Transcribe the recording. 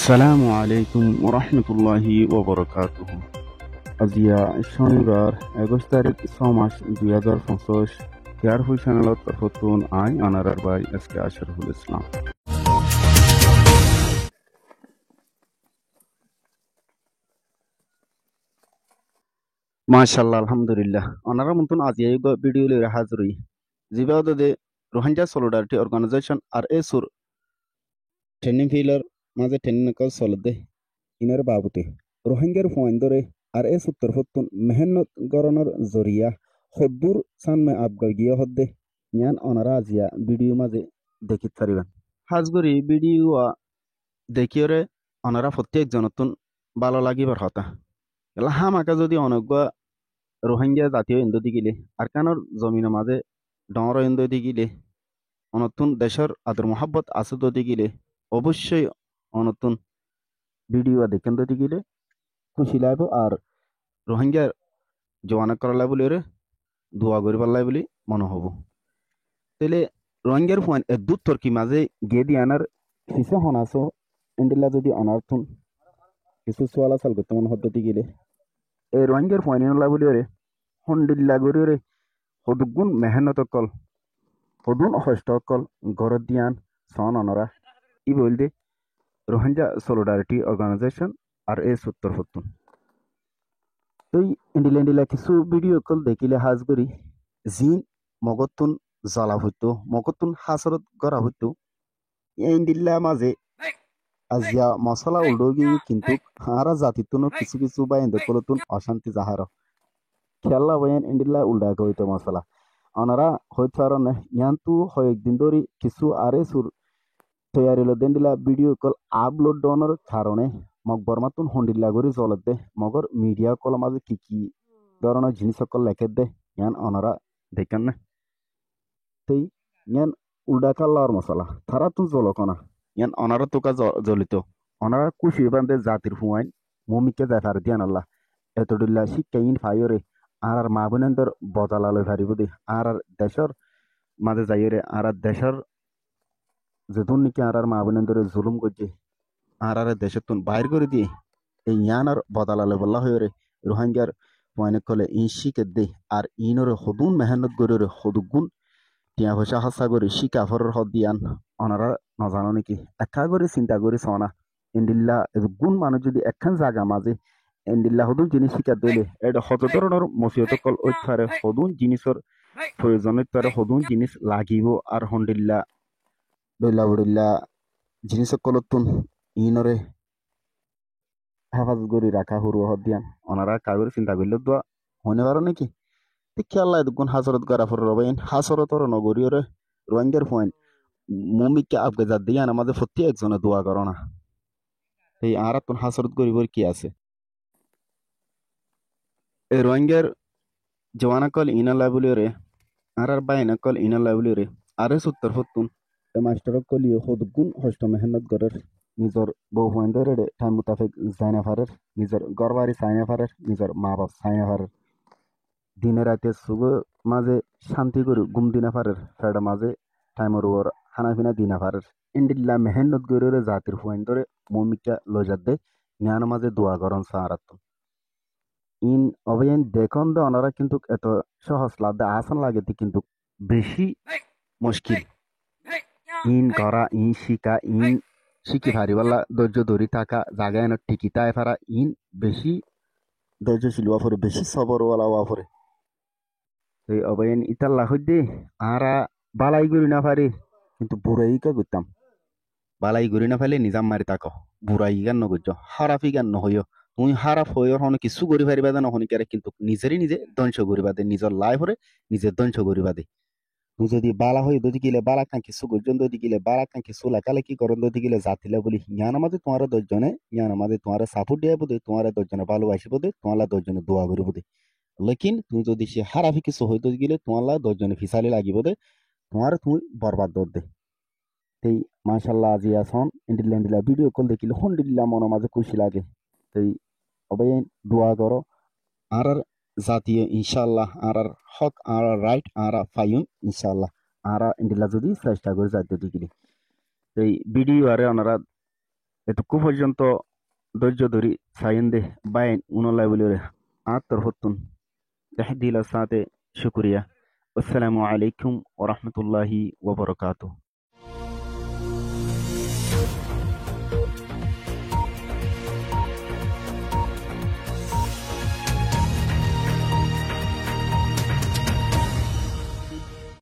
আসসালামু আলাইকুম ওরহমতুল্লাহি ওবরকাতুহু। আজিয়া শনিবার 21 তারিখ 6 মাস 2025 কেয়ারফুল চ্যানেলত তরফতুন আই আনারার বাই এসকে আশরাফুল ইসলাম। মাশাআল্লাহ আলহামদুলিল্লাহ অনারা মতন আজিয়া ভিডিও লইরা হাজরই জিবাদে রোহিঙ্গা সলিডারিটি অর্গানাইজেশন আর এসুর ট্রেনিং ফিলার মাঝে ট্রেনিং কল চলদে ইনার বাবুতে রোহিঙ্গার ফয়েন্দরে আর এস উত্তর হতুন মেহনত গরণর জরিয়া হদ্দুর সানমে আবগিয়া হদ্দে ইয়ান অনারা আজিয়া ভিডিও মাঝে দেখিত পারিবেন হাজগরি ভিডিও দেখিয়রে অনারা প্রত্যেক জনতুন ভালো লাগিবার হতা এলা হামাকা যদি অনগ্য রোহিঙ্গা জাতীয় ইন্দো দিগিলে আর কানোর জমিনের মাঝে ডর ইন্দো দিগিলে অনতুন দেশের আদর মোহাব্বত আছে তো দিগিলে অবশ্যই অনতুন ভিডিও দেখেন তো দিগিলে খুশি লাগবো আর রোহিঙ্গার জোয়ানা করালা বলি রে দোয়া করি পারলাই বলি মনে হব তাহলে রোহিঙ্গার পয়েন্ট দূর তর্কি মাঝে গিয়ে দিয়ে আনার কিছু হনাসো ইন্ডিলা যদি অনার্থন কিছু সোয়ালা সাল করতে মনে হতে গেলে এই রোহিঙ্গার পয়েন্ট বলি রে হন্ডিল্লা করি রে হদুগুণ মেহনত কল হদুন অহষ্ট কল গরত দিয়ান সন অনরা ই বলতে রোহিঙ্গা সলিডারিটি অর্গানাইজেশন আর এ সত্তর হতুন তো ইন্ডিলা ইন্ডিলা কিছু ভিডিও কল দেখিলে হাজ করি জিন মগতুন জ্বালা হইতো মগতুন হাসরত করা হইতো ইন্ডিল্লা মাঝে আজিয়া মশলা উল্ডোগি কিন্তু হারা জাতিতুন কিছু কিছু বা এন্দ কলতুন অশান্তি জাহার খেলা বয়ান ইন্ডিল্লা উল্ডা হইতো মশলা অনারা হইতে পারো না ইয়ান্তু কয়েকদিন ধরে কিছু আরে সুর তৈয়ারিল দেন্ডিলা ভিডিও কল আপলোড ডনের কারণে মগ বর্মাতুন হন্ডিল্লা করে চলত দে মগর মিডিয়া কল মাঝে কি কি ধরনের জিনিস সকল লেখে দে ইয়ান অনারা দেখেন না তেই ইয়ান উল্ডা কাল্লার মশলা তারা তুন জলকনা ইয়ান অনারা তোকা জ্বলিত অনারা কুশি বান্ধে জাতির ফুয়াইন মমিকে দেখার দিয়ান আল্লাহ এতডিল্লা শিক্ষা ইন ফাইরে আর মা বোনেন্দর বদলালয় ফারিব দে আর দেশর মাঝে যাইরে আর দেশর যেতুন নাকি আর মা বোনেন্দরে জুলুম করছে আর দেশের তুন বাইর করে দিয়ে এই ইয়ানার বদলালয় বল্লা হয়ে রোহিঙ্গার পয়নে কলে ইন শিখে দে আর ইনরে হদুন মেহনত করে হদুগুণ টিয়া পয়সা হসা করে শিকাফরের হদ দিয়ান অনারা নজানো নাকি একা করে চিন্তা করে সনা ইন্ডিল্লা গুণ মানুষ যদি একখান জায়গা মাঝে ইন্ডিল্লা হদুন জিনিস শিকা দিলে এটা হত ধরনের মসিহত কল ওইথারে হদুন জিনিসের প্রয়োজন হইতারে হদুন জিনিস লাগিব আর হন্ডিল্লা দইলা বড়িল্লা জিনিস কলতুন ইনরে হেফাজত করে রাখা হরু হদ দিয়ান ওনারা কাগরে চিন্তা করলে দোয়া হনে পারো নাকি দেখি আল্লাহ দুগুণ হাসরত করা ফর রবাইন হাসরতর নগরীয়রে রোহিঙ্গার পয়েন্ট মমিকে আবগে যা দিয়ান আমাদের প্রতি একজনে দোয়া করো না এই আর তুন হাসরত করিবর কি আছে এই রোহিঙ্গার জওয়ানা কল ইনাল্লাহ বলি রে আর বাইনা কল ইনাল্লাহ বলি রে আরে সত্তর হতুন মাস্টার কলিও হদগুণ হষ্ট মেহনত করার নিজের বউ হুয়েন্দরে টাইম মোতাবেক যাইনা পারের নিজের গড়বাড়ি চাইনা পারের নিজের মা বাপ চাইনা পারের দিনে রাতে শুভ মাঝে শান্তি করে ঘুম দিনা পারের ফেডা মাঝে টাইমর ওর খানা পিনা দিনা পারের ইন্ডিল্লা মেহনত করে জাতির হুয়েন্দরে মমিকা লজাত দে জ্ঞান মাঝে দোয়া করন সারাত ইন অবয়ন দেখুন দে ওনারা কিন্তু এত সহজ লাগে আসান লাগে কিন্তু বেশি মুশকিল ইন করা ইন শিকা ইন শিখি ফারিবাল্লা ধৈর্য ধরি থাকা জায়গায় এনে টিকিতায় ফারা ইন বেশি ধৈর্যশীল হওয়া পরে বেশি সবরওয়ালা হওয়া পরে এই অবয়ন ইতাল্লা হইদে আরা বালাই করি না পারে কিন্তু বুড়াই কা করতাম বালাই করি না ফেলে নিজাম মারি তাক বুড়াই গান নগর্য হারাফি গান নহইয় তুমি হারাফ হইয়র হনে কিছু করি পারিবা দে নহনি কারে কিন্তু নিজেরই নিজে ধ্বংস করিবা দে নিজের লাইফরে নিজে ধ্বংস করিবা দে তুই যদি বালা হই যদি গিলে বালা কাঙ্কি সুগর্জন যদি গিলে বালা কাঙ্কি সুলা কালে কি করন যদি গিলে জাতিলে বলি ইয়ান আমাদের তোমার দশজনে ইয়ান আমাদের তোমার সাপোর্ট দিয়ে দে তোমার দশজনে ভালোবাসিব দে তোমার দশজনে দোয়া করিব দে লেকিন তুমি যদি সে হারাফি কিছু হইতে গিলে তোমার দশজনে ফিসালি লাগিব দে তোমার তুমি বরবাদ দে তেই মাশাল্লাহ আজি আসন ইন্ডিলা ইন্ডিলা ভিডিও কল দেখিলে হন্ডিল্লা মনের মাঝে খুশি লাগে তেই অবাই দোয়া করো আর জাতীয় ইনশাল্লাহ আর হক আর রাইট আর ফাইম ইনশাল্লাহ আর ইন্ডিলা যদি চেষ্টা করে যাইতে দিকিলি এই ভিডিও আরে ওনারা এটুকু পর্যন্ত ধৈর্য ধরি সাইন্দে বাইন উনলাই বলিরে আত্তর হতুন تحدي لساته شكريا والسلام عليكم ورحمة الله وبركاته